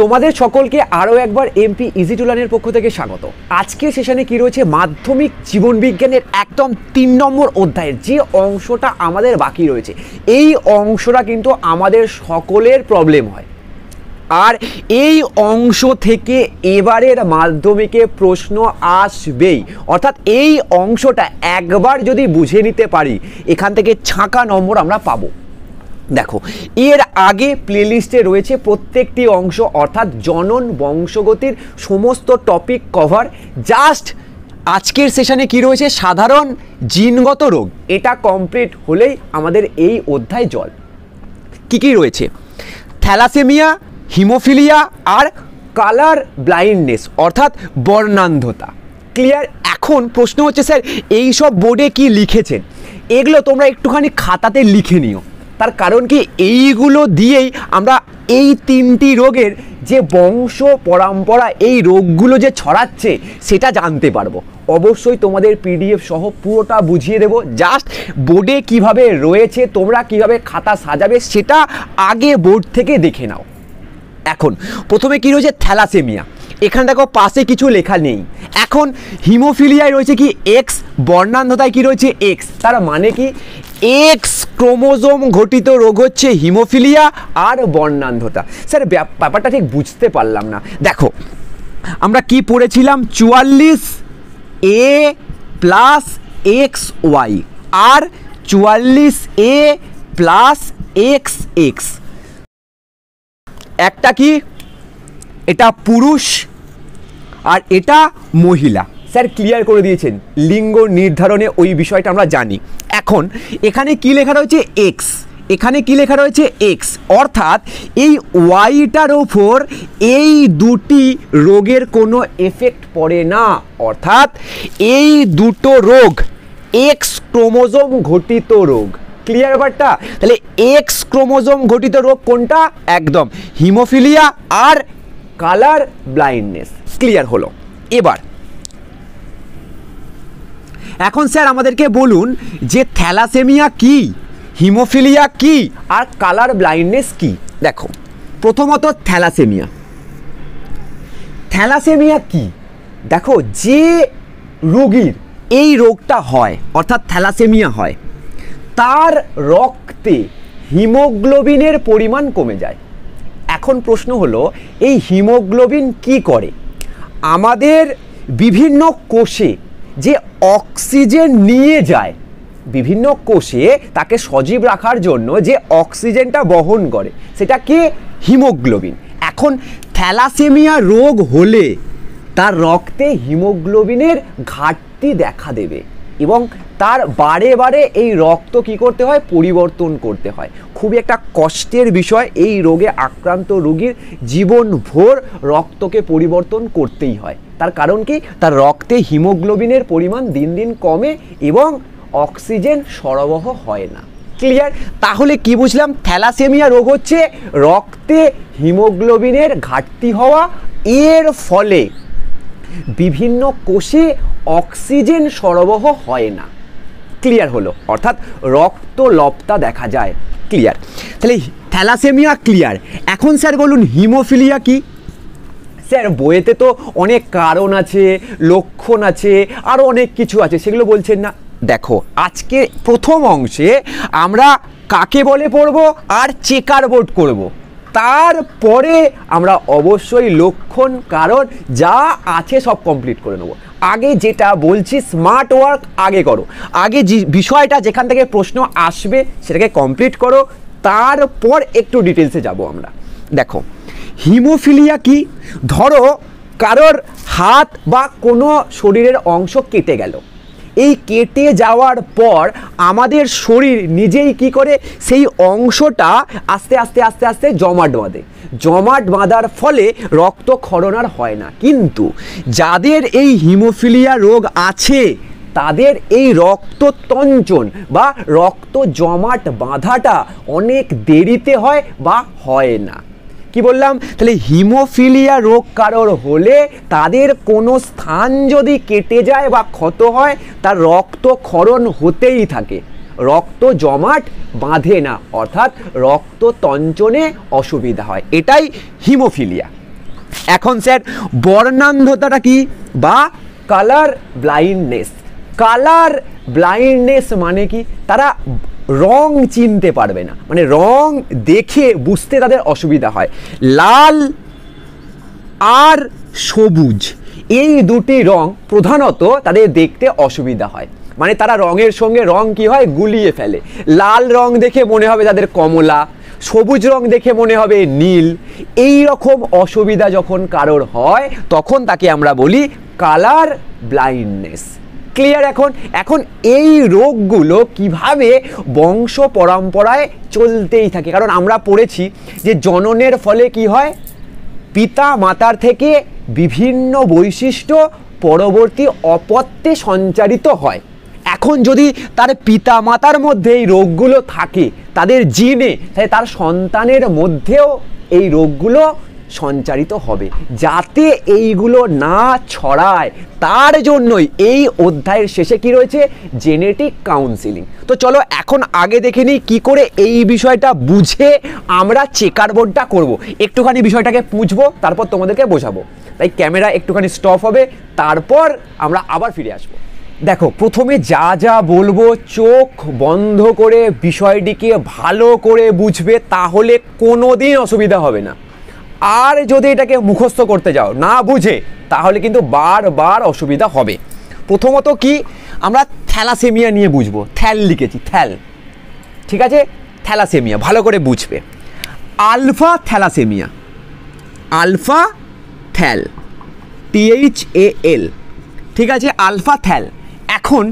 তোমাদের সকলকে আরও একবার এমপি ইজি টু লার্নের পক্ষ থেকে স্বাগত। আজকের সেশনে কি রয়েছে, মাধ্যমিক জীবন বিজ্ঞানের একদম 3 নম্বর অধ্যায়ের যে অংশটা আমাদের বাকি রয়েছে, এই অংশটা কিন্তু আমাদের সকলের প্রবলেম হয়। আর এই অংশ থেকে এবারের মাধ্যমিকে প্রশ্ন আসবেই, অর্থাৎ এই অংশটা একবার যদি বুঝে নিতে পারি এখান থেকে ছাঁকা নম্বর আমরা পাবো। দেখো, এর আগে প্লেলিস্টে রয়েছে প্রত্যেকটি অংশ, অর্থাৎ জনন বংশগতির সমস্ত টপিক কভার। জাস্ট আজকের সেশনে কি রয়েছে, সাধারণ জিনগত রোগ, এটা কমপ্লিট হলেই আমাদের এই অধ্যায় জল। কি রয়েছে, থ্যালাসেমিয়া, হিমোফিলিয়া আর কালার ব্লাইন্ডনেস অর্থাৎ বর্ণান্ধতা। ক্লিয়ার? এখন প্রশ্ন হচ্ছে স্যার এই সব বোর্ডে কি লিখেছেন, এগুলো তোমরা একটুখানি খাতাতে লিখে নিও। তার কারণ কি, এইগুলো দিয়েই আমরা এই 3টি রোগের যে বংশ পরম্পরা, এই রোগগুলো যে ছড়াচ্ছে সেটা জানতে পারবো। অবশ্যই তোমাদের পিডিএফ সহ পুরোটা বুঝিয়ে দেবো। জাস্ট বোর্ডে কিভাবে রয়েছে, তোমরা কিভাবে খাতা সাজাবে সেটা আগে বোর্ড থেকে দেখে নাও। এখন প্রথমে কি রয়েছে, থ্যালাসেমিয়া। এখানে দেখো পাশে কিছু লেখা নেই। এখন হিমোফিলিয়ায় রয়েছে কি এক্স, বর্ণান্ধতায় কি রয়েছে এক্স। তার মানে কি, এক্স ক্রোমোজোম ঘটিত রোগ হচ্ছে হিমোফিলিয়া আর বর্ণান্ধতা। স্যার ব্যাপারটা ঠিক বুঝতে পারলাম না। দেখো আমরা কি পড়েছিলাম, 44A প্লাস এক্স ওয়াই আর 44A প্লাস এক্স এক্স। একটা কি, এটা পুরুষ আর এটা মহিলা। স্যার ক্লিয়ার করে দিয়েছেন, লিঙ্গ নির্ধারণে ওই বিষয়টা আমরা জানি। এখন এখানে কি লেখা রয়েছে এক্স, এখানে কি লেখা রয়েছে এক্স, অর্থাৎ এই ওয়াইটার ওপর এই দুটি রোগের কোনো এফেক্ট পড়ে না। অর্থাৎ এই দুটো রোগ এক্স ক্রোমোজোম ঘটিত রোগ। ক্লিয়ার ব্যাপারটা? তাহলে এক্স ক্রোমোজোম ঘটিত রোগ কোনটা, একদম হিমোফিলিয়া আর কালার ব্লাইন্ডনেস। ক্লিয়ার হলো? এবার এখন স্যার আমাদেরকে বলুন যে থ্যালাসেমিয়া কি, হিমোফিলিয়া কি আর কালার ব্লাইন্ডনেস কি। দেখো প্রথমত থ্যালাসেমিয়া। থ্যালাসেমিয়া কি, দেখো যে রোগীর এই রোগটা হয় অর্থাৎ থ্যালাসেমিয়া হয়, তার রক্তে হিমোগ্লোবিনের পরিমাণ কমে যায়। এখন প্রশ্ন হলো, এই হিমোগ্লোবিন কি করে, আমাদের বিভিন্ন কোষে যে অক্সিজেন নিয়ে যায়, বিভিন্ন কোষে তাকে সজীব রাখার জন্য যে অক্সিজেনটা বহন করে সেটা কি, হিমোগ্লোবিন। এখন থ্যালাসেমিয়া রোগ হলে তার রক্তে হিমোগ্লোবিনের ঘাটতি দেখা দেবে এবং তার বারে বারে এই রক্ত কি করতে হয়, পরিবর্তন করতে হয়। খুবই একটা কষ্টের বিষয়, এই রোগে আক্রান্ত রোগীর জীবনভর রক্তকে পরিবর্তন করতেই হয়। তার কারণ কি, তার রক্তে হিমোগ্লোবিনের পরিমাণ দিন দিন কমে এবং অক্সিজেন সরবরাহ হয় না। ক্লিয়ার? তাহলে কি বুঝলাম, থ্যালাসেমিয়া রোগ হচ্ছে রক্তে হিমোগ্লোবিনের ঘাটতি হওয়া, এর ফলে বিভিন্ন কোষে অক্সিজেন সরবরাহ হয় না। ক্লিয়ার হলো? অর্থাৎ রক্তলপ্তা দেখা যায়। ক্লিয়ার? তাহলে থ্যালাসেমিয়া ক্লিয়ার। এখন স্যার বলুন হিমোফিলিয়া কি। স্যার বইয়েতে তো অনেক কারণ আছে, লক্ষণ আছে, আরও অনেক কিছু আছে, সেগুলো বলছেন না। দেখো আজকে প্রথম অংশে আমরা কাকে বলে পড়বো আর চেকার বোর্ড করবো, তারপরে আমরা অবশ্যই লক্ষণ কারণ যা আছে সব কমপ্লিট করে নেব। আগে যেটা বলছি স্মার্ট ওয়ার্ক আগে করো, আগে যে বিষয়টা যেখান থেকে প্রশ্ন আসবে সেটাকে কমপ্লিট করো, তারপর একটু ডিটেলসে যাব আমরা। দেখো হিমোফিলিয়া কি, ধরো কারোর হাত বা কোনো শরীরের অংশ কেটে গেল, এই কেটে যাওয়ার পর আমাদের শরীর নিজেই কি করে, সেই অংশটা আস্তে আস্তে আস্তে আস্তে জমাট বাঁধে, জমাট বাঁধার ফলে রক্তক্ষরণ আর হয় না। কিন্তু যাদের এই হিমোফিলিয়া রোগ আছে তাদের এই রক্ততঞ্চন বা রক্ত জমাট বাঁধাটা অনেক দেরিতে হয় বা হয় না। কি বললাম, তাহলে হিমোফিলিয়া রোগ কারোর হলে তাদের কোনো স্থান যদি কেটে যায় বা ক্ষত হয়, তার রক্তক্ষরণ হতেই থাকে, রক্ত জমাট বাঁধে না, অর্থাৎ রক্ততঞ্চনে অসুবিধা হয়, এটাই হিমোফিলিয়া। এখন স্যার বর্ণান্ধতাটা কি বা কালার ব্লাইন্ডনেস। কালার ব্লাইন্ডনেস মানে কি, তারা রং চিনতে পারবে না, মানে রং দেখে বুঝতে তাদের অসুবিধা হয়। লাল আর সবুজ এই দুটি রং প্রধানত তাদের দেখতে অসুবিধা হয়, মানে তারা রঙের সঙ্গে রং কি হয় গুলিয়ে ফেলে। লাল রং দেখে মনে হবে তাদের কমলা, সবুজ রং দেখে মনে হবে নীল। এই রকম অসুবিধা যখন কারোর হয় তখন তাকে আমরা বলি কালার ব্লাইন্ডনেস। ক্লিয়ার? এখন এই রোগগুলো কিভাবে বংশ পরম্পরায় চলতেই থাকে, কারণ আমরা পড়েছি যে জননের ফলে কি হয়, পিতা মাতার থেকে বিভিন্ন বৈশিষ্ট্য পরবর্তী অপত্যে সঞ্চারিত হয়। এখন যদি তার পিতা মাতার মধ্যে এই রোগগুলো থাকে তাদের জিনে, তাহলে তার সন্তানের মধ্যেও এই রোগগুলো সঞ্চারিত হবে। যাতে এইগুলো না ছড়ায় তার জন্যই এই অধ্যায়ের শেষে কি রয়েছে, জেনেটিক কাউন্সিলিং। তো চলো এখন আগে দেখে নিই কী করে এই বিষয়টা বুঝে আমরা চেকার বোর্ডটা করবো। একটুখানি বিষয়টাকে পুঁছবো, তারপর তোমাদেরকে বোঝাবো। তাই ক্যামেরা একটুখানি স্টপ হবে, তারপর আমরা আবার ফিরে আসবো। দেখো, প্রথমে যা যা বলবো চোখ বন্ধ করে বিষয়টিকে ভালো করে বুঝবে, তাহলে কোনোদিন অসুবিধা হবে না। আর যদি এটাকে মুখস্থ করতে যাও না বুঝে, তাহলে কিন্তু বারবার অসুবিধা হবে। প্রথমত কি, আমরা থ্যালাসেমিয়া নিয়ে বুঝবো। থ্যাল লিখেছি, থ্যাল, ঠিক আছে? থ্যালাসেমিয়া ভালো করে বুঝবে। Alpha thalassaemia, alpha thal, THAL, ঠিক আছে? Alpha thal. এখন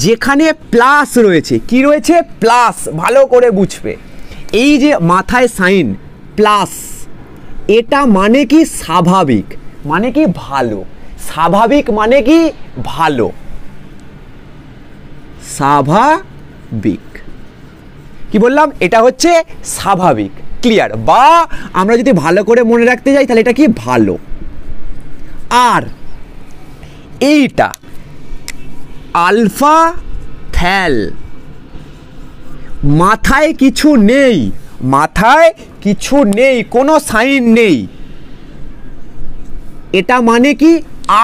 যেখানে প্লাস রয়েছে, কি রয়েছে? প্লাস, ভালো করে বুঝবে। এই যে মাথায় সাইন প্লাস, এটা মানে কি স্বাভাবিক, মানে কি ভালো। স্বাভাবিক মানে কি ভালো, স্বাভাবিক। কি বললাম? এটা হচ্ছে স্বাভাবিক। ক্লিয়ার? বা আমরা যদি ভালো করে মনে রাখতে যাই তাহলে এটা কি ভালো। আর এইটা আলফা থ্যাল, মাথায় কিছু নেই, মাথায় কিছু নেই, কোনো সাইন নেই। এটা মানে কি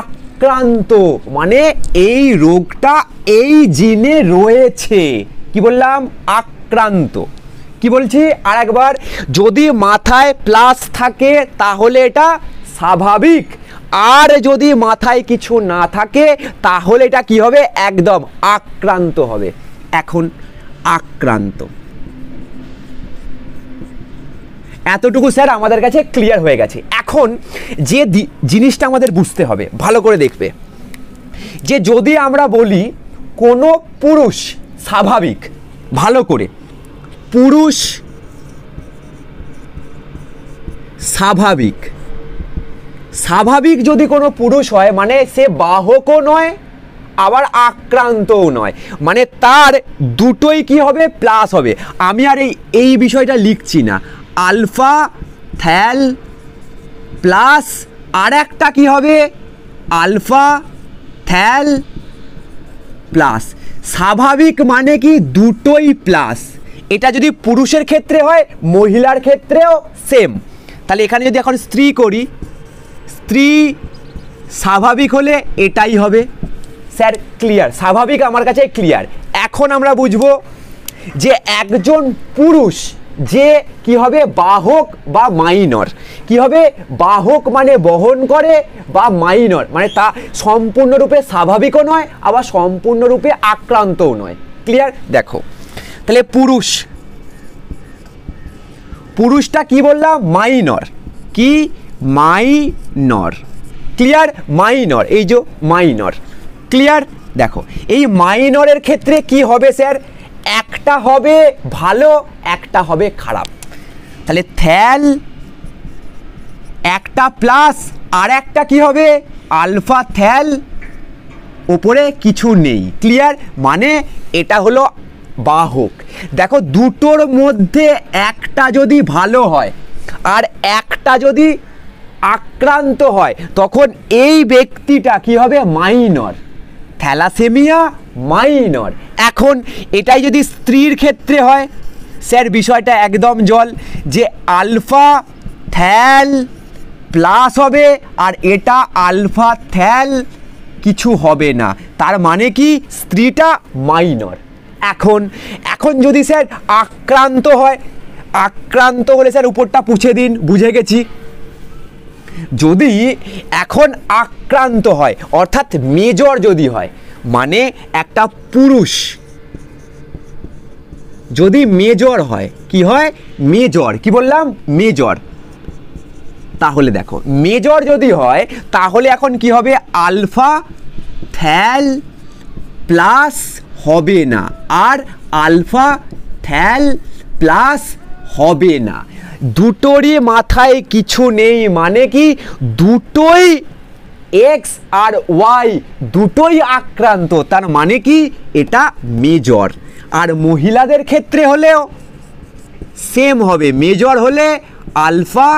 আক্রান্ত, মানে এই রোগটা এই জিনে রয়েছে। কি বললাম? আক্রান্ত। কি বলছি আর একবার, যদি মাথায় প্লাস থাকে তাহলে এটা স্বাভাবিক, আর যদি মাথায় কিছু না থাকে তাহলে এটা কি হবে? একদম আক্রান্ত হবে। এখন আক্রান্ত, এতটুকু স্যার আমাদের কাছে ক্লিয়ার হয়ে গেছে। এখন যে জিনিসটা আমাদের বুঝতে হবে, ভালো করে দেখবে, যে যদি আমরা বলি কোনো পুরুষ স্বাভাবিক, ভালো করে, পুরুষ স্বাভাবিক, স্বাভাবিক যদি কোনো পুরুষ হয় মানে সে বাহকও নয় আবার আক্রান্তও নয়, মানে তার দুটোই কি হবে? প্লাস হবে। আমি আর এই বিষয়টা লিখছি না। আলফা থ্যাল প্লাস আর একটা কি হবে? Alpha thal plus. স্বাভাবিক মানে কি দুটোই প্লাস। এটা যদি পুরুষের ক্ষেত্রে হয়, মহিলার ক্ষেত্রেও সেম। তাহলে এখানে যদি এখন স্ত্রী করি, স্ত্রী স্বাভাবিক হলে এটাই হবে। Sir clear? স্বাভাবিক আমার কাছে ক্লিয়ার। এখন আমরা বুঝবো যে একজন পুরুষ যে কি হবে? বাহক বা মাইনর। কি হবে? বাহক মানে বহন করে, বা মাইনর মানে তা সম্পূর্ণরূপে স্বাভাবিকও নয় আবার সম্পূর্ণরূপে আক্রান্তও নয়। ক্লিয়ার? দেখো তাহলে পুরুষ, পুরুষটা কি বললাম? মাইনর। কি? মাইনর। ক্লিয়ার? মাইনর, এই যে মাইনর। ক্লিয়ার? দেখো এই মাইনরের ক্ষেত্রে কি হবে স্যার? একটা হবে ভালো, একটা হবে খারাপ। তাহলে থ্যাল একটা প্লাস আর একটা কি হবে? আলফা থ্যাল, উপরে কিছু নেই। ক্লিয়ার? মানে এটা হলো বাহক। দেখো দুটোর মধ্যে একটা যদি ভালো হয় আর একটা যদি আক্রান্ত হয়, তখন এই ব্যক্তিটা কি হবে? মাইনর। Thalassaemia minor. এখন এটাই যদি স্ত্রীর ক্ষেত্রে হয়, স্যার বিষয়টা একদম জল, যে আলফা থ্যাল প্লাস হবে আর এটা আলফা থ্যাল কিছু হবে না, তার মানে কি স্ত্রীটা মাইনর। এখন যদি স্যার আক্রান্ত হয়, আক্রান্ত হলে স্যার উপরটা পুছে দিন, বুঝে গেছি। যদি এখন আক্রান্ত হয় অর্থাৎ মেজর যদি হয়, মানে একটা পুরুষ যদি মেজর হয়, কি হয় মেজর, কি বললাম মেজর, তাহলে দেখো মেজর যদি হয় তাহলে এখন কি হবে আলফা থ্যাল প্লাস হবে না, আর আলফা থ্যাল প্লাস হবে না, দুটোরই মাথায় কিছু নেই, মানে কি দুটোই এক্স আর ওয়াই দুটোই আক্রান্ত, তার মানে কি এটা মেজর। আর মহিলাদের ক্ষেত্রে হলেও সেম হবে, মেজর হলে আলফা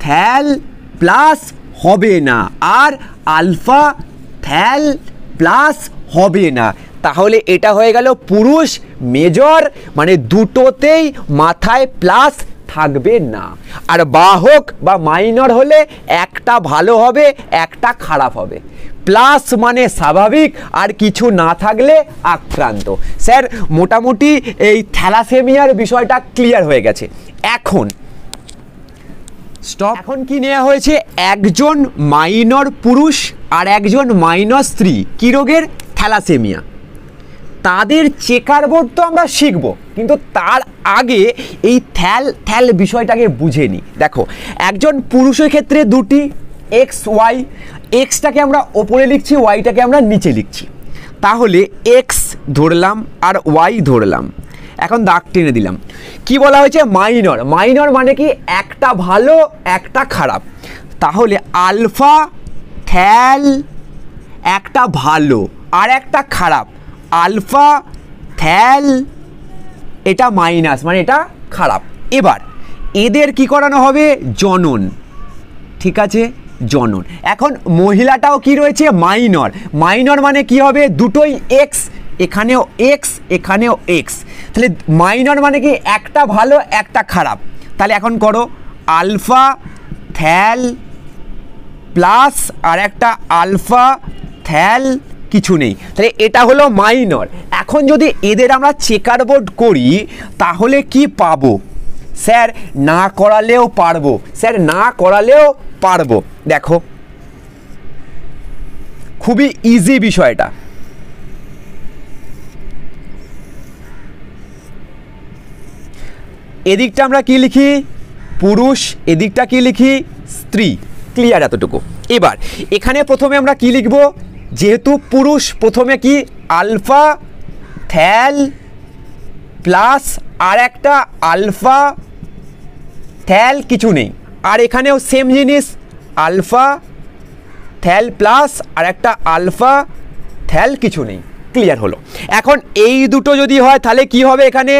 থ্যাল প্লাস হবে না আর আলফা থ্যাল প্লাস হবে না, তাহলে এটা হয়ে গেল পুরুষ মেজর, মানে দুটোতেই মাথায় প্লাস থাকবে না। আর বাহক বা মাইনর হলে একটা ভালো হবে একটা খারাপ হবে, প্লাস মানে স্বাভাবিক আর কিছু না থাকলে আক্রান্ত। স্যার মোটামুটি এই থ্যালাসেমিয়ার বিষয়টা ক্লিয়ার হয়ে গেছে। এখন স্টপ। এখন কি নেওয়া হয়েছে, একজন মাইনর পুরুষ আর একজন মাইনর স্ত্রী, কি রোগের থ্যালাসেমিয়া, তাদের চেকার বোর্ড তো আমরা শিখবো, কিন্তু তার আগে এই থ্যাল বিষয়টাকে বুঝে নিই। দেখো একজন পুরুষের ক্ষেত্রে দুটি এক্স ওয়াই, এক্সটাকে আমরা ওপরে লিখছি, ওয়াইটাকে আমরা নিচে লিখছি, তাহলে এক্স ধরলাম আর ওয়াই ধরলাম, এখন দাগ টেনে দিলাম। কি বলা হয়েছে মাইনর, মাইনর মানে কি একটা ভালো একটা খারাপ, তাহলে আলফা থ্যাল একটা ভালো আর একটা খারাপ, আলফা থ্যাল এটা মাইনাস মানে এটা খারাপ। এবার এদের কি করানো হবে জনন, ঠিক আছে জনন। এখন মহিলাটাও কি রয়েছে মাইনর, মাইনর মানে কি হবে দুটোই এক্স, এখানেও এক্স এখানেও এক্স, তাহলে মাইনর মানে কি একটা ভালো একটা খারাপ, তাহলে এখন করো আলফা থ্যাল প্লাস আর একটা আলফা থ্যাল কিছু নেই, তাহলে এটা হলো মাইনর। এখন যদি এদের আমরা চেকার বোর্ড করি তাহলে কি পাবো, স্যার না করালেও পারবো, স্যার না করালেও পারবো। দেখো খুবই ইজি বিষয়টা, এদিকটা আমরা কি লিখি পুরুষ, এদিকটা কি লিখি স্ত্রী, ক্লিয়ার এতটুকু। এবার এখানে প্রথমে আমরা কি লিখব, যেহেতু পুরুষ প্রথমে কি আলফা থ্যাল প্লাস আর একটা আলফা থ্যাল কিছু নেই, আর এখানেও সেম জিনিস আলফা থ্যাল প্লাস আর একটা আলফা থ্যাল কিছু নেই, ক্লিয়ার হলো। এখন এই দুটো যদি হয় তাহলে কি হবে, এখানে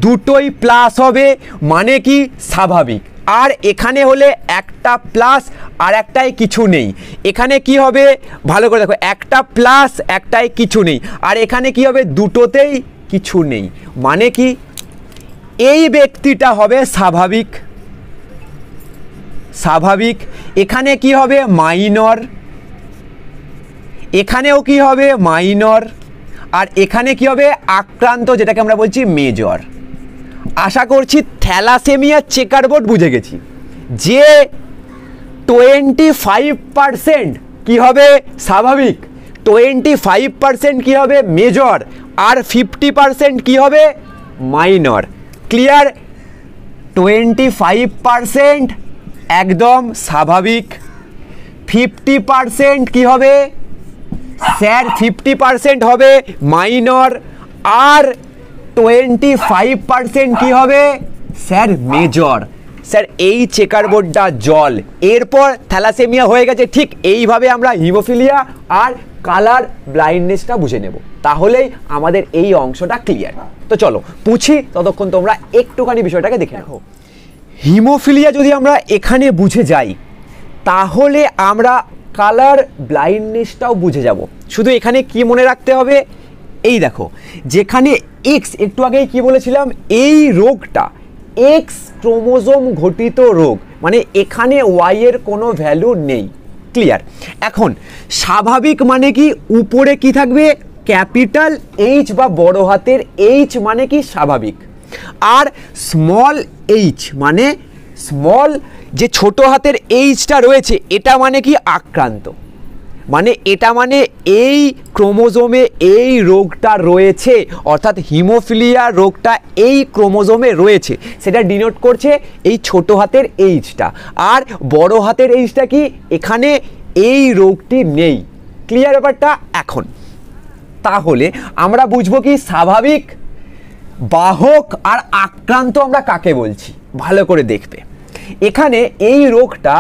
দুটোই প্লাস হবে মানে কি স্বাভাবিক, আর এখানে হলে একটা প্লাস আর একটাই কিছু নেই, এখানে কি হবে ভালো করে দেখো একটা প্লাস একটাই কিছু নেই, আর এখানে কি হবে দুটোতেই কিছু নেই, মানে কি এই ব্যক্তিটা হবে স্বাভাবিক, স্বাভাবিক, এখানে কি হবে মাইনর, এখানেও কি হবে মাইনর, আর এখানে কি হবে আক্রান্ত যেটাকে আমরা বলছি মেজর। আশা করছি থ্যালাসেমিয়ার চেকার বোর্ড বুঝে গেছি, যে 25% কি হবে স্বাভাবিক, 25% কি হবে মেজর, আর 50% কি হবে মাইনর, ক্লিয়ার। 25% একদম স্বাভাবিক, 50% কি হবে স্যার 50% হবে মাইনর, আর 25% কি হবে স্যার মেজর। স্যার এই চেকার বোর্ডটা জল, এরপর থ্যালাসেমিয়া হয়ে গেছে, ঠিক এইভাবে আমরা হিমোফিলিয়া আর কালার ব্লাইন্ডনেসটা বুঝে নেব, তাহলেই আমাদের এই অংশটা ক্লিয়ার। তো চলো পুছি, ততক্ষণ তোমরা একটুখানি বিষয়টাকে দেখে দেখো। হিমোফিলিয়া যদি আমরা এখানে বুঝে যাই তাহলে আমরা কালার ব্লাইন্ডনেসটাও বুঝে যাব। শুধু এখানে কি মনে রাখতে হবে, এই দেখো যেখানে এক্স, একটু আগেই কি বলেছিলাম এই রোগটা এক্স ক্রোমোজোম ঘটিত রোগ, মানে এখানে ওয়াই এর কোনো ভ্যালু নেই। ক্লিয়ার? এখন স্বাভাবিক মানে কি, উপরে কি থাকবে, ক্যাপিটাল এইচ বা বড় হাতের এইচ মানে কি স্বাভাবিক, আর স্মল এইচ মানে স্মল যে ছোট হাতের এইচটা রয়েছে এটা মানে কি আক্রান্ত, মানে এটা মানে এই ক্রোমোজোমে এই রোগটা রয়েছে, অর্থাৎ হিমোফিলিয়া রোগটা এই ক্রোমোজোমে রয়েছে, সেটা ডিনোট করছে এই ছোট হাতের এইচটা। আর বড় হাতের এইচটা কি, এখানে এই রোগটি নেই। ক্লিয়ার ব্যাপারটা? এখন তাহলে আমরা বুঝবো কি স্বাভাবিক, বাহক আর আক্রান্ত আমরা কাকে বলছি, ভালো করে দেখবে। এখানে এই রোগটা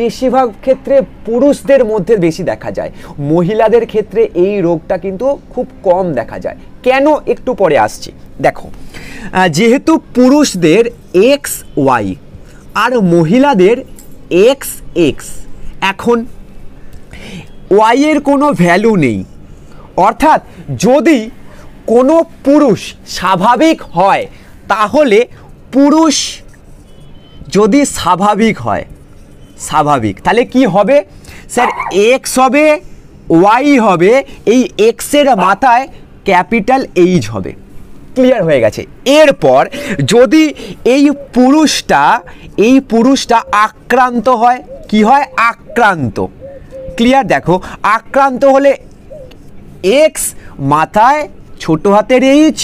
বেশিরভাগ ক্ষেত্রে পুরুষদের মধ্যে বেশি দেখা যায়, মহিলাদের ক্ষেত্রে এই রোগটা কিন্তু খুব কম দেখা যায়। কেন, একটু পরে আসছি। দেখো, যেহেতু পুরুষদের এক্স ওয়াই আর মহিলাদের এক্স এক্স, এখন ওয়াই এর কোনো ভ্যালু নেই, অর্থাৎ যদি কোনো পুরুষ স্বাভাবিক হয়, তাহলে পুরুষ যদি স্বাভাবিক হয়, স্বাভাবিক তাহলে কি হবে স্যার, এক্স হবে, ওয়াই হবে, এই এক্সের মাথায় ক্যাপিটাল এইচ হবে। ক্লিয়ার হয়ে গেছে? এরপর যদি এই পুরুষটা আক্রান্ত হয়, কি হয়, আক্রান্ত। ক্লিয়ার? দেখো, আক্রান্ত হলে এক্স মাথায় ছোট হাতের এইচ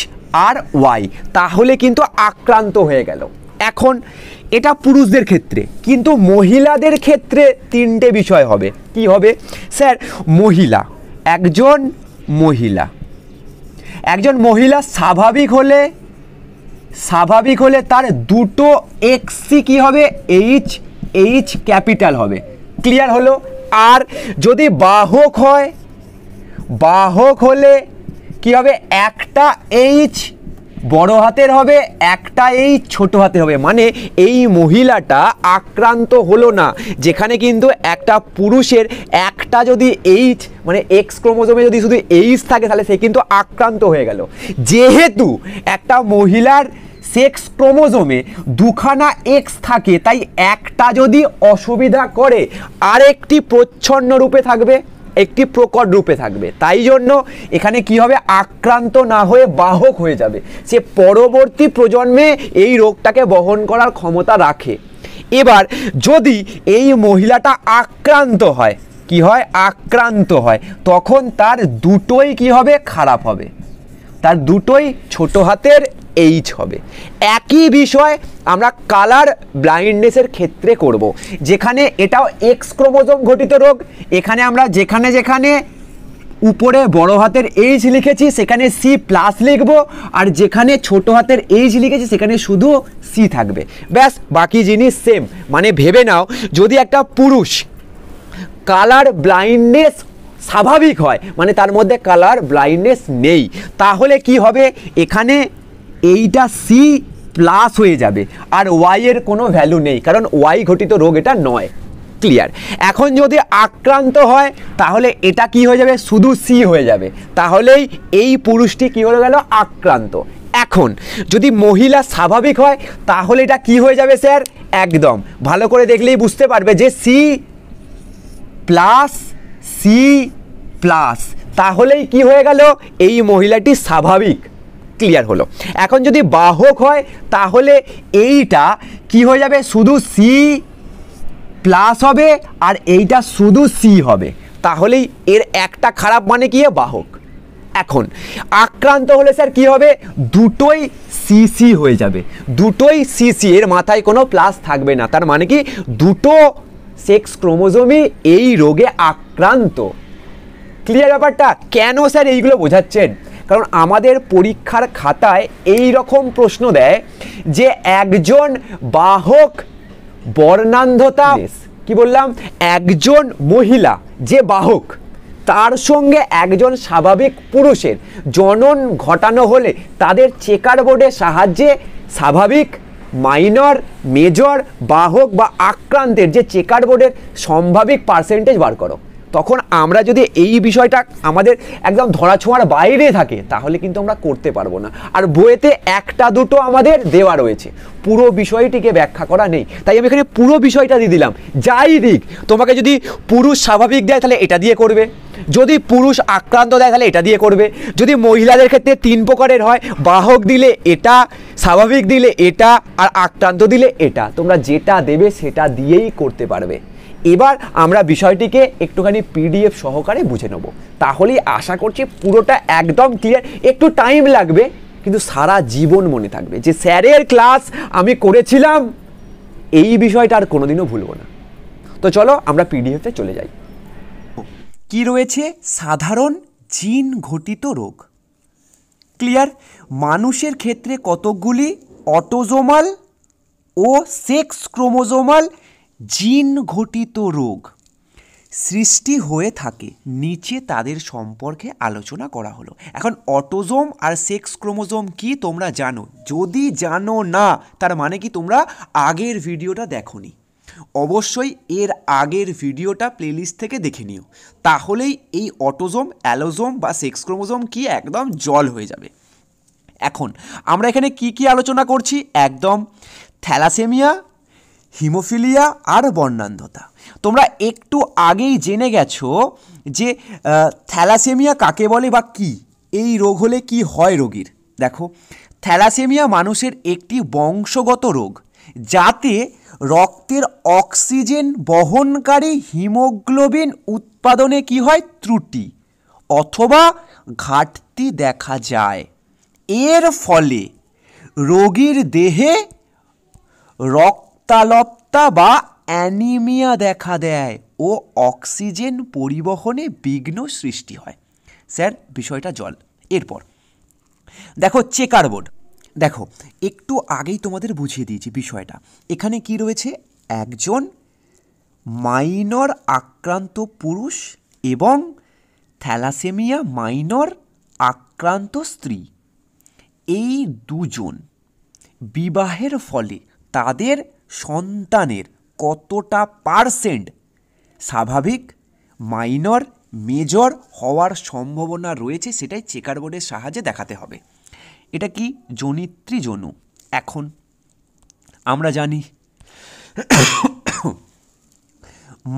আর ওয়াই, তাহলে কিন্তু আক্রান্ত হয়ে গেল। এখন এটা পুরুষদের ক্ষেত্রে, কিন্তু মহিলাদের ক্ষেত্রে তিনটে বিষয় হবে। কি হবে স্যার, একজন মহিলা স্বাভাবিক হলে তার দুটো এক্সই কি হবে, এইচ ক্যাপিটাল হবে। ক্লিয়ার হলো? আর যদি বাহক হলে কি হবে, একটা এইচ বড় হাতের হবে, একটা এইচ ছোট হাতের হবে, মানে এই মহিলাটা আক্রান্ত হলো না। যেখানে কিন্তু একটা পুরুষের একটা যদি এইচ মানে এক্স ক্রোমোজোমে যদি শুধু এইচ থাকে, তাহলে সে কিন্তু আক্রান্ত হয়ে গেল। যেহেতু একটা মহিলার সেক্স ক্রোমোজোমে দুখানা এক্স থাকে, তাই একটা যদি অসুবিধা করে আরেকটি প্রচ্ছন্ন রূপে থাকবে, একটি প্রকট রূপে থাকবে। তাই জন্য এখানে কি হবে, আক্রান্ত না হয়ে বাহক হয়ে যাবে, সে পরবর্তী প্রজন্মে এই রোগটাকে বহন করার ক্ষমতা রাখে। এবার যদি এই মহিলাটা আক্রান্ত হয়, কি হয়, আক্রান্ত হয়, তখন তার দুটোই কি হবে, খারাপ হবে, তার দুটোই ছোট হাতের এইচ হবে। একই বিষয় আমরা কালার ব্লাইন্ডনেসের ক্ষেত্রে করব, যেখানে এটাও এক্স ক্রোমোজোম ঘটিত রোগ। এখানে আমরা যেখানে উপরে বড় হাতের এইচ লিখেছি সেখানে সি প্লাস লিখবো, আর যেখানে ছোট হাতের এইচ লিখেছি সেখানে শুধু সি থাকবে, ব্যাস, বাকি জিনিস সেম। মানে ভেবে নাও, যদি একটা পুরুষ কালার ব্লাইন্ডনেস স্বাভাবিক হয়, মানে তার মধ্যে কালার ব্লাইন্ডনেস নেই, তাহলে কি হবে, এখানে এইটা সি প্লাস হয়ে যাবে, আর ওয়াই এর কোনো ভ্যালু নেই, কারণ ওয়াই ঘটিত রোগ এটা নয়। ক্লিয়ার? এখন যদি আক্রান্ত হয়, তাহলে এটা কি হয়ে যাবে, শুধু সি হয়ে যাবে, তাহলেই এই পুরুষটি কি হয়ে গেল, আক্রান্ত। এখন যদি মহিলা স্বাভাবিক হয়, তাহলে এটা কি হয়ে যাবে স্যার, একদম ভালো করে দেখলেই বুঝতে পারবে যে সি প্লাস, তাহলেই কি হয়ে গেল, এই মহিলাটি স্বাভাবিক। ক্লিয়ার হলো? এখন যদি বাহক হয়, তাহলে এইটা কি হয়ে যাবে, শুধু সি প্লাস হবে, আর এইটা শুধু সি হবে, তাহলেই এর একটা খারাপ, মানে কি, বাহক। এখন আক্রান্ত হলে স্যার কি হবে, দুটোই সিসি হয়ে যাবে, দুটোই সিসি, এর মাথায় কোনো প্লাস থাকবে না, তার মানে কি দুটো সেক্স ক্রোমোজোমই এই রোগে আক্রান্ত। ক্লিয়ার ব্যাপারটা? কেন স্যার এইগুলো বোঝাচ্ছেন, কারণ আমাদের পরীক্ষার খাতায় এই রকম প্রশ্ন দেয় যে একজন বাহক বর্ণান্ধতা, কি বললাম, একজন মহিলা যে বাহক, তার সঙ্গে একজন স্বাভাবিক পুরুষের জনন ঘটানো হলে তাদের চেকার বোর্ডের সাহায্যে স্বাভাবিক, মাইনর, মেজর, বাহক বা আক্রান্তের যে চেকার বোর্ডের সম্ভাবিক পার্সেন্টেজ বার করো। তখন আমরা যদি এই বিষয়টা আমাদের একদম ধরাছোঁয়ার বাইরে থাকে তাহলে কিন্তু আমরা করতে পারবো না। আর বইয়েতে একটা দুটো আমাদের দেওয়া রয়েছে, পুরো বিষয়টিকে ব্যাখ্যা করা নেই, তাই আমি এখানে পুরো বিষয়টা দিয়ে দিলাম। যাই দিক, তোমাকে যদি পুরুষ স্বাভাবিক দেয় তাহলে এটা দিয়ে করবে, যদি পুরুষ আক্রান্ত দেয় তাহলে এটা দিয়ে করবে, যদি মহিলাদের ক্ষেত্রে 3 প্রকারের হয়, বাহক দিলে এটা, স্বাভাবিক দিলে এটা, আর আক্রান্ত দিলে এটা, তোমরা যেটা দেবে সেটা দিয়েই করতে পারবে। এবার আমরা বিষয়টিকে একটুখানি পিডিএফ সহকারে বুঝে নেব, তাহলেই আশা করছি পুরোটা একদম ক্লিয়ার। একটু টাইম লাগবে কিন্তু সারা জীবন মনে থাকবে যে স্যারের ক্লাস আমি করেছিলাম, এই বিষয়টা আর কোনোদিনও ভুলবো না। তো চলো আমরা পিডিএফে চলে যাই। কি রয়েছে? সাধারণ জিন ঘটিত রোগ। ক্লিয়ার? মানুষের ক্ষেত্রে কতকগুলি অটোজোমাল ও সেক্স ক্রোমোজোমাল জিন ঘটিত রোগ সৃষ্টি হয়ে থাকে, নিচে তাদের সম্পর্কে আলোচনা করা হলো। এখন অটোজোম আর সেক্স ক্রোমোজোম কি তোমরা জানো? যদি জানো না তার মানে কি তোমরা আগের ভিডিওটা দেখোনি। অবশ্যই এর আগের ভিডিওটা প্লেলিস্ট থেকে দেখে নিও, তাহলেই এই অটোজোম, অ্যালোজোম বা সেক্স ক্রোমোজোম কি একদম জল হয়ে যাবে। এখন আমরা এখানে কি কি আলোচনা করছি? একদম থ্যালাসেমিয়া, হিমোফিলিয়া আর বর্ণান্ধতা। তোমরা একটু আগেই জেনে গেছো যে থ্যালাসেমিয়া কাকে বলে বা কি, এই রোগ হলে কি হয় রোগীর। দেখো, থ্যালাসেমিয়া মানুষের একটি বংশগত রোগ যাতে রক্তের অক্সিজেন বহনকারী হিমোগ্লোবিন উৎপাদনে কি হয়? ত্রুটি অথবা ঘাটতি দেখা যায়। এর ফলে রোগীর দেহে রক্তাল্পতা বা অ্যানিমিয়া দেখা দেয় ও অক্সিজেন পরিবহনে বিঘ্ন সৃষ্টি হয়। স্যার বিষয়টা জল। এরপর দেখো চেকার বোর্ড। দেখো একটু আগেই তোমাদের বুঝিয়ে দিয়েছি বিষয়টা। এখানে কি রয়েছে? একজন মাইনর আক্রান্ত পুরুষ এবং থ্যালাসেমিয়া মাইনর আক্রান্ত স্ত্রী, এই দুজন বিবাহের ফলে তাদের সন্তানের কতটা পার্সেন্ট স্বাভাবিক, মাইনর, মেজর হওয়ার সম্ভাবনা রয়েছে সেটাই চেকার বোর্ডের সাহায্যে দেখাতে হবে। এটা কি? জনিত্রী জনু। এখন আমরা জানি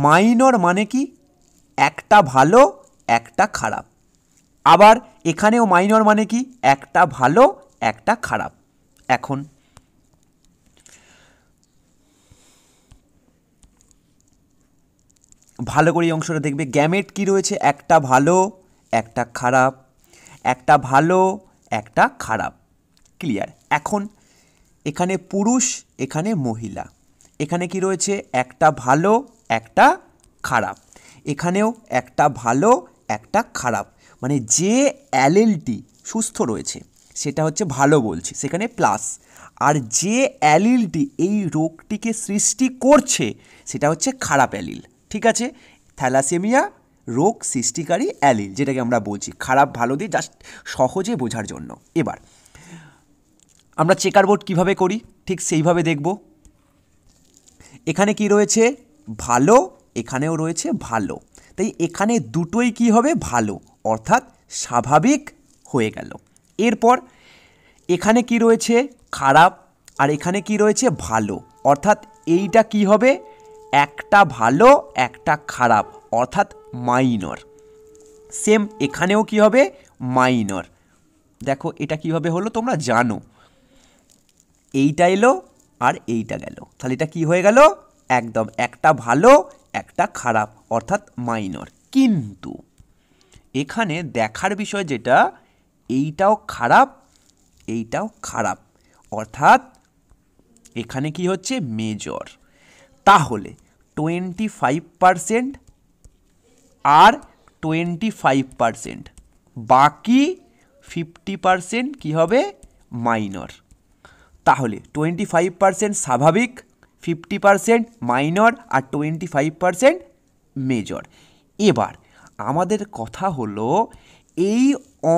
মাইনর মানে কি? একটা ভালো একটা খারাপ। আবার এখানেও মাইনর মানে কি? একটা ভালো একটা খারাপ। এখন ভালো করে এই অংশটা দেখবে, গ্যামেট কি রয়েছে? একটা ভালো একটা খারাপ, একটা ভালো একটা খারাপ। ক্লিয়ার? এখন এখানে পুরুষ, এখানে মহিলা, এখানে কি রয়েছে? একটা ভালো একটা খারাপ, এখানেও একটা ভালো একটা খারাপ। মানে যে অ্যালিলটি সুস্থ রয়েছে সেটা হচ্ছে ভালো বলছি, সেখানে প্লাস, আর যে অ্যালিলটি এই রোগটিকে সৃষ্টি করছে সেটা হচ্ছে খারাপ অ্যালিল। ঠিক আছে? থ্যালাসেমিয়া রোগ সৃষ্টিকারী অ্যালিল, যেটাকে আমরা বলছি খারাপ ভালো দিয়ে জাস্ট সহজে বোঝার জন্য। এবার আমরা চেকার বোর্ড কীভাবে করি ঠিক সেইভাবে দেখব। এখানে কি রয়েছে? ভালো, এখানেও রয়েছে ভালো, তাই এখানে দুটোই কি হবে? ভালো, অর্থাৎ স্বাভাবিক হয়ে গেল। এরপর এখানে কি রয়েছে? খারাপ, আর এখানে কি রয়েছে? ভালো, অর্থাৎ এইটা কি হবে? একটা ভালো একটা খারাপ, অর্থাৎ মাইনর। সেম এখানেও কি হবে? মাইনর। দেখো এটা কিভাবে হলো তোমরা জানো, এইটা এলো আর এইটা গেল, তাহলে এটা কি হয়ে গেল? একদম একটা ভালো একটা খারাপ, অর্থাৎ মাইনর। কিন্তু এখানে দেখার বিষয় যেটা, এইটাও খারাপ এইটাও খারাপ, অর্থাৎ এখানে কি হচ্ছে? মেজর। তাহলে 25% আর 25%, বাকি 50% কি হবে? মাইনর। তাহলে 25% স্বাভাবিক, 50% মাইনর আর 25% মেজর। এবার আমাদের কথা হলো এই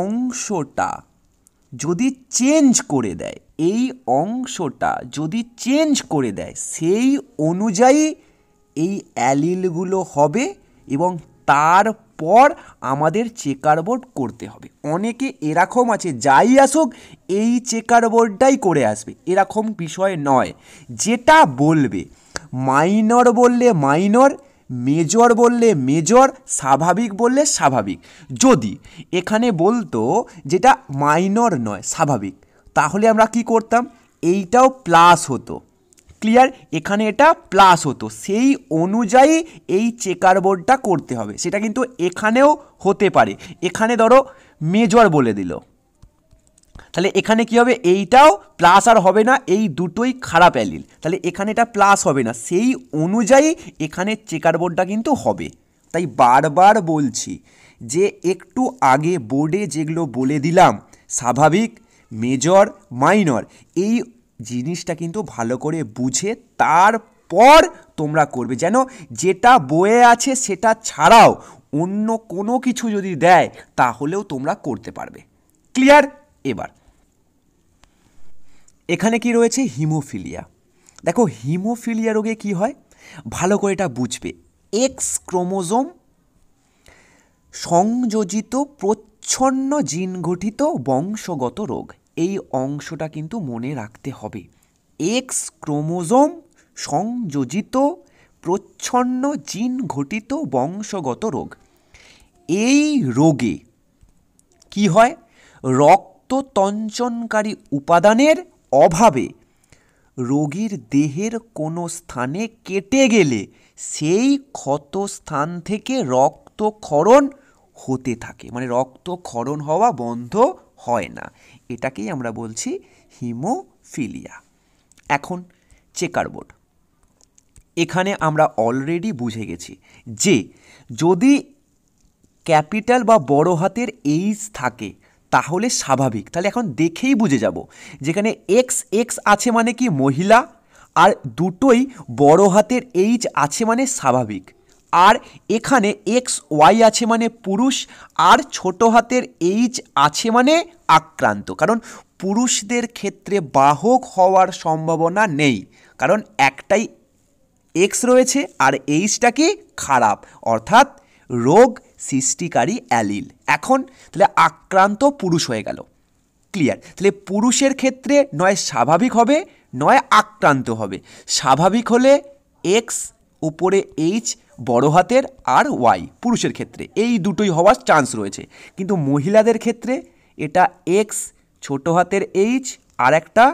অংশটা যদি চেঞ্জ করে দেয়, এই অংশটা যদি চেঞ্জ করে দেয় সেই অনুযায়ী এই অ্যালিলগুলো হবে এবং তারপর আমাদের চেকার বোর্ড করতে হবে। অনেকে এরকম আছে যাই আসুক এই চেকার বোর্ডটাই করে আসবে, এরকম বিষয় নয়। যেটা বলবে, মাইনর বললে মাইনর, মেজর বললে মেজর, স্বাভাবিক বললে স্বাভাবিক। যদি এখানে বলতো যেটা মাইনর নয় স্বাভাবিক, তাহলে আমরা কি করতাম, এইটাও প্লাস হতো। ক্লিয়ার? এখানে এটা প্লাস হতো, সেই অনুযায়ী এই চেকার বোর্ডটা করতে হবে। সেটা কিন্তু এখানেও হতে পারে। এখানে ধরো মেজর বলে দিল, তাহলে এখানে কি হবে, এইটাও প্লাস আর হবে না, এই দুটোই খারাপ অ্যালিল, তাহলে এখানে এটা প্লাস হবে না, সেই অনুযায়ী এখানে চেকার বোর্ডটা কিন্তু হবে। তাই বারবার বলছি যে একটু আগে বোর্ডে যেগুলো বলে দিলাম, স্বাভাবিক, মেজর, মাইনর, এই জিনিসটা কিন্তু ভালো করে বুঝে তারপর তোমরা করবে, যেন যেটা বইয়ে আছে সেটা ছাড়াও অন্য কোনো কিছু যদি দেয় তাহলেও তোমরা করতে পারবে। ক্লিয়ার? এবার এখানে কি রয়েছে, হিমোফিলিয়া। দেখো হিমোফিলিয়া রোগে কি হয় ভালো করে এটা বুঝবে। এক্স ক্রোমোজোম সংযোজিত প্রচ্ছন্ন জিন গঠিত বংশগত রোগ, এই অংশটা কিন্তু মনে রাখতে হবে। এক্স ক্রোমোজোম সংযোজিত প্রচ্ছন্ন জিন ঘটিত বংশগত রোগ। এই রোগে কি হয়, রক্ততঞ্চনকারী উপাদানের অভাবে রোগীর দেহের কোনো স্থানে কেটে গেলে সেই ক্ষত স্থান থেকে রক্তক্ষরণ হতে থাকে, মানে রক্তক্ষরণ হওয়া বন্ধ হয় না। এটাকেই আমরা বলছি হিমোফিলিয়া। এখন চেকার বোর্ড, এখানে আমরা অলরেডি বুঝে গেছি যে যদি ক্যাপিটাল বা বড় হাতের এইচ থাকে তাহলে স্বাভাবিক। তাহলে এখন দেখেই বুঝে যাব, যেখানে এক্স এক্স আছে মানে কি মহিলা, আর দুটোই বড় হাতের এইচ আছে মানে স্বাভাবিক। আর এখানে এক্স ওয়াই আছে মানে পুরুষ, আর ছোট হাতের এইচ আছে মানে আক্রান্ত। কারণ পুরুষদের ক্ষেত্রে বাহক হওয়ার সম্ভাবনা নেই, কারণ একটাই এক্স রয়েছে আর এইচটা কি খারাপ, অর্থাৎ রোগ সৃষ্টিকারী অ্যালিল। এখন তাহলে আক্রান্ত পুরুষ হয়ে গেল। ক্লিয়ার? তাহলে পুরুষের ক্ষেত্রে নয় স্বাভাবিক হবে নয় আক্রান্ত হবে। স্বাভাবিক হলে এক্স উপরে এইচ বড় হাতের আর ওয়াই পুরুষের ক্ষেত্রে, এই দুটোই হওয়ার চান্স রয়েছে। কিন্তু মহিলাদের ক্ষেত্রে এটা এক্স ছোট হাতের এইচ আর একটা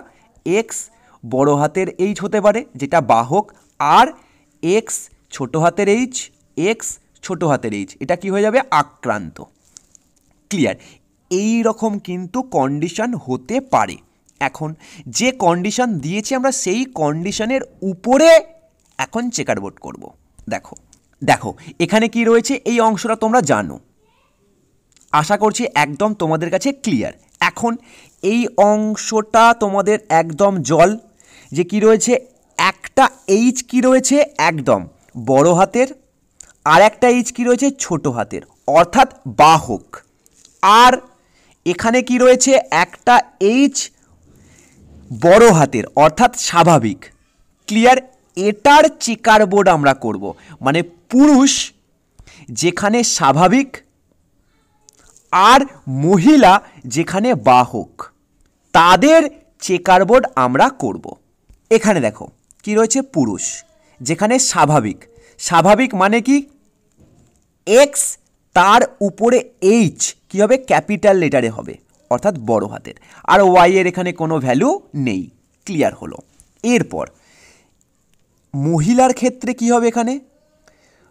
এক্স বড় হাতের এইচ হতে পারে যেটা বাহক, আর এক্স ছোট হাতের এইচ এক্স ছোট হাতের এইচ এটা কি হয়ে যাবে, আক্রান্ত। ক্লিয়ার? এই রকম কিন্তু কন্ডিশন হতে পারে। এখন যে কন্ডিশন দিয়েছি আমরা সেই কন্ডিশনের উপরে এখন চেকার বোর্ড করব। দেখো দেখো এখানে কি রয়েছে, এই অংশটা তোমরা জানো, আশা করছি একদম তোমাদের কাছে ক্লিয়ার। এখন এই অংশটা তোমাদের একদম জল, যে কি রয়েছে, একটা এইচ কি রয়েছে একদম বড় হাতের, আর একটা এইচ কি রয়েছে ছোট হাতের, অর্থাৎ বাহক। আর এখানে কি রয়েছে, একটা এইচ বড় হাতের অর্থাৎ স্বাভাবিক। ক্লিয়ার? এটার চেকার বোর্ড আমরা করব, মানে পুরুষ যেখানে স্বাভাবিক আর মহিলা যেখানে বাহক, তাদের চেকার বোর্ড আমরা করব। এখানে দেখো কি রয়েছে, পুরুষ যেখানে স্বাভাবিক, স্বাভাবিক মানে কি এক্স তার উপরে এইচ কি হবে, ক্যাপিটাল লেটারে হবে অর্থাৎ বড় হাতের, আর ওয়াই এর এখানে কোনো ভ্যালু নেই। ক্লিয়ার হলো? এরপর মহিলার ক্ষেত্রে কি হবে, এখানে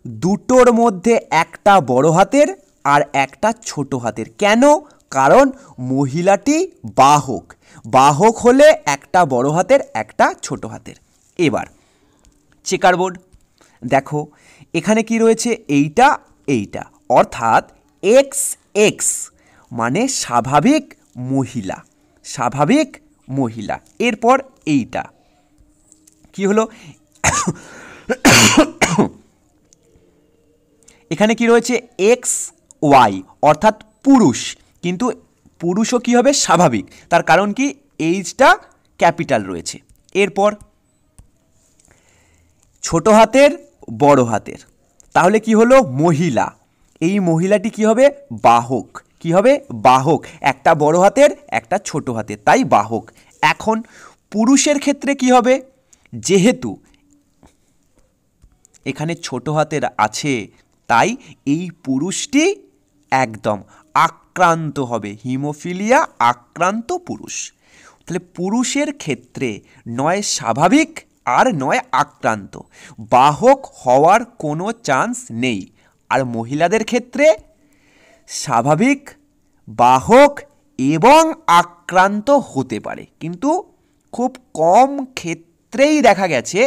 দুটোর মধ্যে একটা বড় হাতের আর একটা ছোট হাতের। কেন? কারণ মহিলাটি বাহক, বাহক হলে একটা বড় হাতের একটা ছোট হাতের। এবার চেকার বোর্ড দেখো এখানে কি রয়েছে, এইটা এইটা, অর্থাৎ এক্স এক্স মানে স্বাভাবিক মহিলা, স্বাভাবিক মহিলা। এরপর এইটা কি হলো, এখানে কি রয়েছে, এক্স ওয়াই অর্থাৎ পুরুষ, কিন্তু পুরুষও কি হবে, স্বাভাবিক, তার কারণ কি এইচটা ক্যাপিটাল রয়েছে। এরপর ছোট হাতের বড় হাতের, তাহলে কি হলো, মহিলা, এই মহিলাটি কি হবে? বাহক। কি হবে? বাহক। একটা বড় হাতের, একটা ছোট হাতের, তাই বাহক। এখন পুরুষের ক্ষেত্রে কি হবে? যেহেতু এখানে ছোট হাতের আছে, তাই এই পুরুষটি একদম আক্রান্ত হবে, হিমোফিলিয়া আক্রান্ত পুরুষ। তাহলে পুরুষের ক্ষেত্রে নয় স্বাভাবিক আর নয় আক্রান্ত, বাহক হওয়ার কোনো চান্স নেই। আর মহিলাদের ক্ষেত্রে স্বাভাবিক, বাহক এবং আক্রান্ত হতে পারে, কিন্তু খুব কম ক্ষেত্রেই দেখা গেছে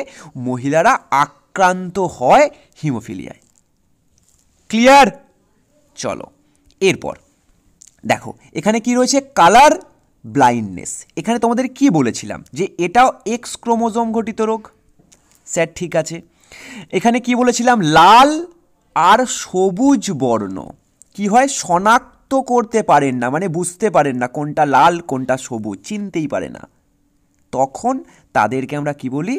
মহিলারা আক্রান্ত হয় হিমোফিলিয়ায়। ক্লিয়ার? চলো এরপর দেখো এখানে কি রয়েছে? Colour blindness. এখানে তোমাদের কি বলেছিলাম যে এটাও এক্স ক্রোমোজোম ঘটিত রোগ। স্যার ঠিক আছে। এখানে কি বলেছিলাম? লাল আর সবুজ বর্ণ কি হয়? শনাক্ত করতে পারেন না, মানে বুঝতে পারেন না কোনটা লাল কোনটা সবুজ, চিনতেই পারে না। তখন তাদেরকে আমরা কি বলি?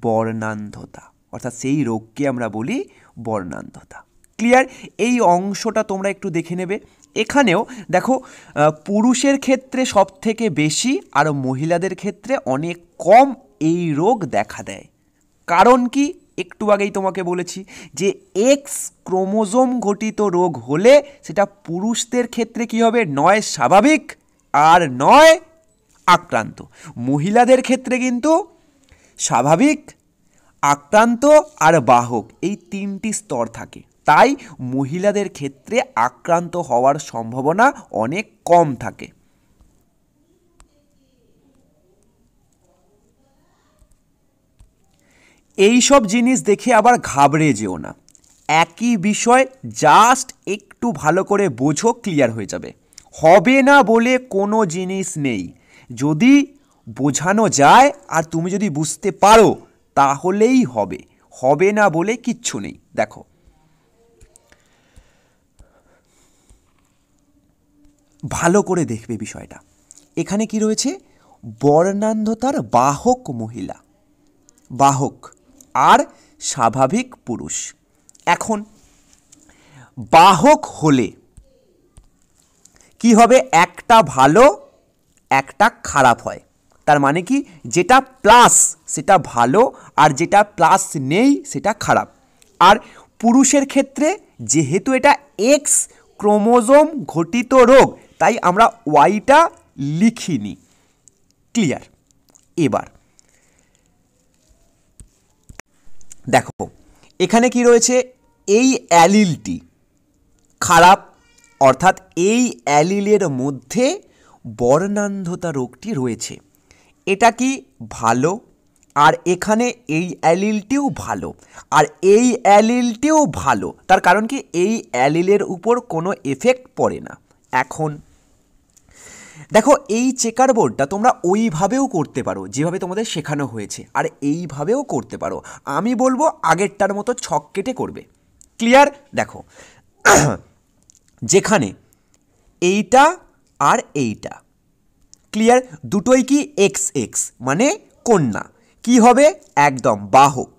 বর্ণান্ধতা। অর্থাৎ সেই রোগকে আমরা বলি বর্ণান্ধতা। ক্লিয়ার? এই অংশটা তোমরা একটু দেখে নেবে। এখানেও দেখো পুরুষের ক্ষেত্রে সব থেকে বেশি আর মহিলাদের ক্ষেত্রে অনেক কম এই রোগ দেখা দেয়। কারণ কি? একটু আগেই তোমাকে বলেছি যে এক্স ক্রোমোজোম ঘটিত রোগ হলে সেটা পুরুষদের ক্ষেত্রে কি হবে? নয় স্বাভাবিক আর নয় আক্রান্ত। মহিলাদের ক্ষেত্রে কিন্তু স্বাভাবিক, আক্রান্ত আর বাহক, এই তিনটি স্তর থাকে। তাই মহিলাদের ক্ষেত্রে আক্রান্ত হওয়ার সম্ভাবনা অনেক কম থাকে। এই সব জিনিস দেখে আবার ঘাবড়ে যেও না। একই বিষয়, জাস্ট একটু ভালো করে বোঝো, ক্লিয়ার হয়ে যাবে। হবে না বলে কোনো জিনিস নেই। যদি বোঝানো যায় আর তুমি যদি বুঝতে পারো তাহলেই হবে, হবে না বলে কিচ্ছু নেই। দেখো ভালো করে দেখবে বিষয়টা। এখানে কি রয়েছে? বর্ণান্ধতার বাহক মহিলা, বাহক আর স্বাভাবিক পুরুষ। এখন বাহক হলে কি হবে? একটা ভালো একটা খারাপ হয়। তার মানে কি? যেটা প্লাস সেটা ভালো আর যেটা প্লাস নেই সেটা খারাপ। আর পুরুষের ক্ষেত্রে যেহেতু এটা এক্স ক্রোমোজোম ঘটিত রোগ, তাই আমরা ওয়াইটা লিখিনি। ক্লিয়ার? এবার দেখো এখানে কি রয়েছে? এই অ্যালিলটি খারাপ, অর্থাৎ এই অ্যালিলের মধ্যে বর্ণান্ধতা রোগটি রয়েছে। এটা কি ভালো? আর এখানে এই অ্যালিলটিও ভালো, আর এই অ্যালিলটিও ভালো। তার কারণ কি? এই অ্যালিলের উপর কোনো এফেক্ট পড়ে না। এখন দেখো এই চেকার বোর্ডটা তোমরা ওইভাবেও করতে পারো যেভাবে তোমাদের শেখানো হয়েছে, আর এইভাবেও করতে পারো। আমি বলবো আগেরটার মতো ছক কেটে করবে। ক্লিয়ার? দেখো যেখানে এইটা আর এইটা, ক্লিয়ার? দুটোই কি এক্স এক্স, মানে কন্যা। কি হবে? একদম বাহক,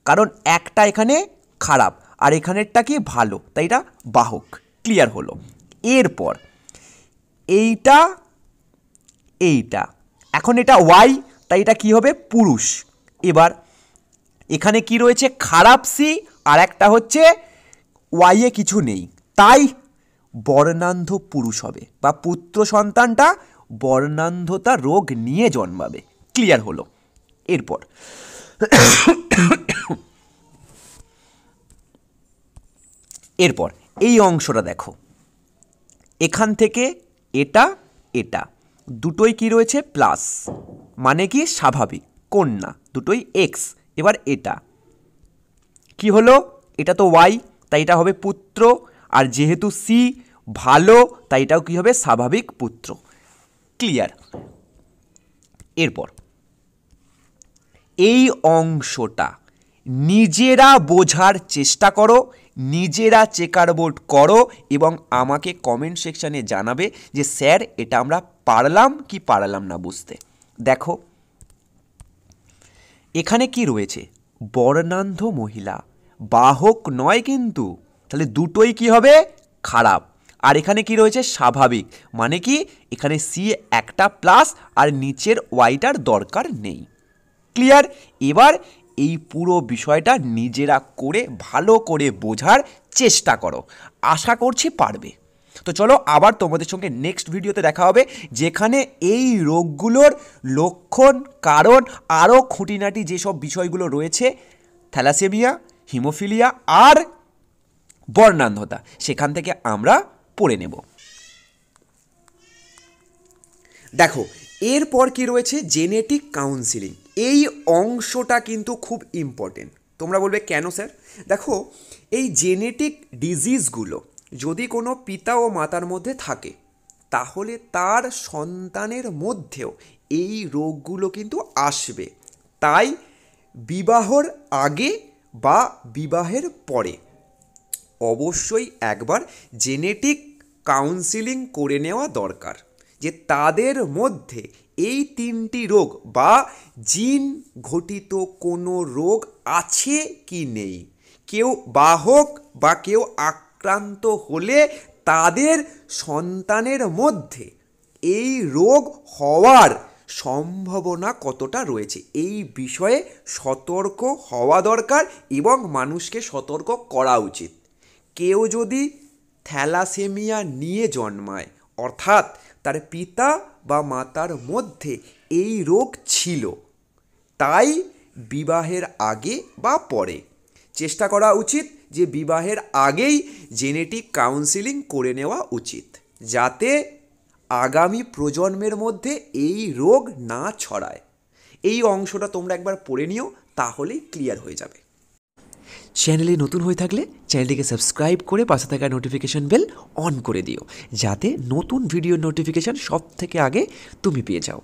কারণ একটা এখানে খারাপ আর এখানেরটা কি ভালো, তাই এটা বাহক। ক্লিয়ার হলো? এরপর এইটা এইটা, এখন এটা ওয়াই, তাই এটা কি হবে? পুরুষ। এবার এখানে কি রয়েছে? খারাপ সি আর একটা হচ্ছে ওয়াইয়ে কিছু নেই, তাই বর্ণান্ধ পুরুষ হবে, বা পুত্র সন্তানটা বর্ণান্ধতা রোগ নিয়ে জন্মাবে। ক্লিয়ার হলো? এরপর এরপর এই অংশটা দেখো, এখান থেকে এটা এটা দুটোই কি রয়েছে? প্লাস, মানে কি স্বাভাবিক, কন্যা, দুটোই এক্স। এবার এটা কি হলো? এটা তো ওয়াই, তাই এটা হবে পুত্র, আর যেহেতু সি ভালো তাই এটাও কি হবে? স্বাভাবিক পুত্র। ক্লিয়ার? এরপর এই অংশটা নিজেরা বোঝার চেষ্টা করো, নিজেরা চেকার বোর্ড করো এবং আমাকে কমেন্ট সেকশানে জানাবে যে স্যার এটা আমরা পারলাম কি পারলাম না বুঝতে। দেখো এখানে কি রয়েছে? বর্ণান্ধ মহিলা, বাহক নয় কিন্তু, তাহলে দুটোই কি হবে খারাপ। আর এখানে কি রয়েছে স্বাভাবিক, মানে কি এখানে সি একটা প্লাস আর নিচের ওয়াইটার দরকার নেই। ক্লিয়ার? এবার এই পুরো বিষয়টা নিজেরা করে ভালো করে বোঝার চেষ্টা করো, আশা করছি পারবে। তো চলো আবার তোমাদের সঙ্গে নেক্সট ভিডিওতে দেখা হবে, যেখানে এই রোগগুলোর লক্ষণ, কারণ, আরও খুঁটিনাটি যেসব বিষয়গুলো রয়েছে, থ্যালাসেমিয়া, হিমোফিলিয়া আর বর্ণান্ধতা, সেখান থেকে আমরা পড়ে নেব। দেখো এরপর কি রয়েছে, জেনেটিক কাউন্সিলিং। এই অংশটা কিন্তু খুব ইম্পর্টেন্ট। তোমরা বলবে কেন স্যার? দেখো এই জেনেটিক ডিজিজগুলো যদি কোনো পিতা ও মাতার মধ্যে থাকে, তাহলে তার সন্তানের মধ্যেও এই রোগগুলো কিন্তু আসবে। তাই বিবাহর আগে বা বিবাহের পরে অবশ্যই একবার জেনেটিক কাউন্সিলিং করে নেওয়া দরকার, যে তাদের মধ্যে এই 3টি রোগ বা জিন ঘটিত কোনো রোগ আছে কি নেই। কেউ বাহক বা কেউ আক্রান্ত হলে তাদের সন্তানের মধ্যে এই রোগ হওয়ার সম্ভাবনা কতটা রয়েছে, এই বিষয়ে সতর্ক হওয়া দরকার এবং মানুষকে সতর্ক করা উচিত। কেউ যদি থ্যালাসেমিয়া নিয়ে জন্মায়, অর্থাৎ তার পিতা বা মাতার মধ্যে এই রোগ ছিল, তাই বিবাহের আগে বা পরে চেষ্টা করা উচিত যে বিবাহের আগেই জেনেটিক কাউন্সিলিং করে নেওয়া উচিত, যাতে আগামী প্রজন্মের মধ্যে এই রোগ না ছড়ায়। এই অংশটা তোমরা একবার পড়ে নিও, তাহলেই ক্লিয়ার হয়ে যাবে। চ্যানেলে নতুন হয়ে থাকলে চ্যানেলটিকে সাবস্ক্রাইব করে পাশে থাকা নোটিফিকেশন বেল অন করে দিও, যাতে নতুন ভিডিওর নোটিফিকেশান সব থেকে আগে তুমি পেয়ে যাও।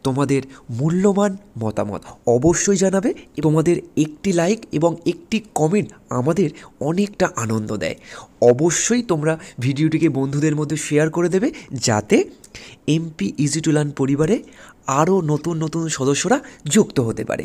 তোমাদের মূল্যবান মতামত অবশ্যই জানাবে। তোমাদের একটি লাইক এবং একটি কমেন্ট আমাদের অনেকটা আনন্দ দেয়। অবশ্যই তোমরা ভিডিওটিকে বন্ধুদের মধ্যে শেয়ার করে দেবে, যাতে এমপি ইজি টু লার্ন পরিবারে আরও নতুন নতুন সদস্যরা যুক্ত হতে পারে।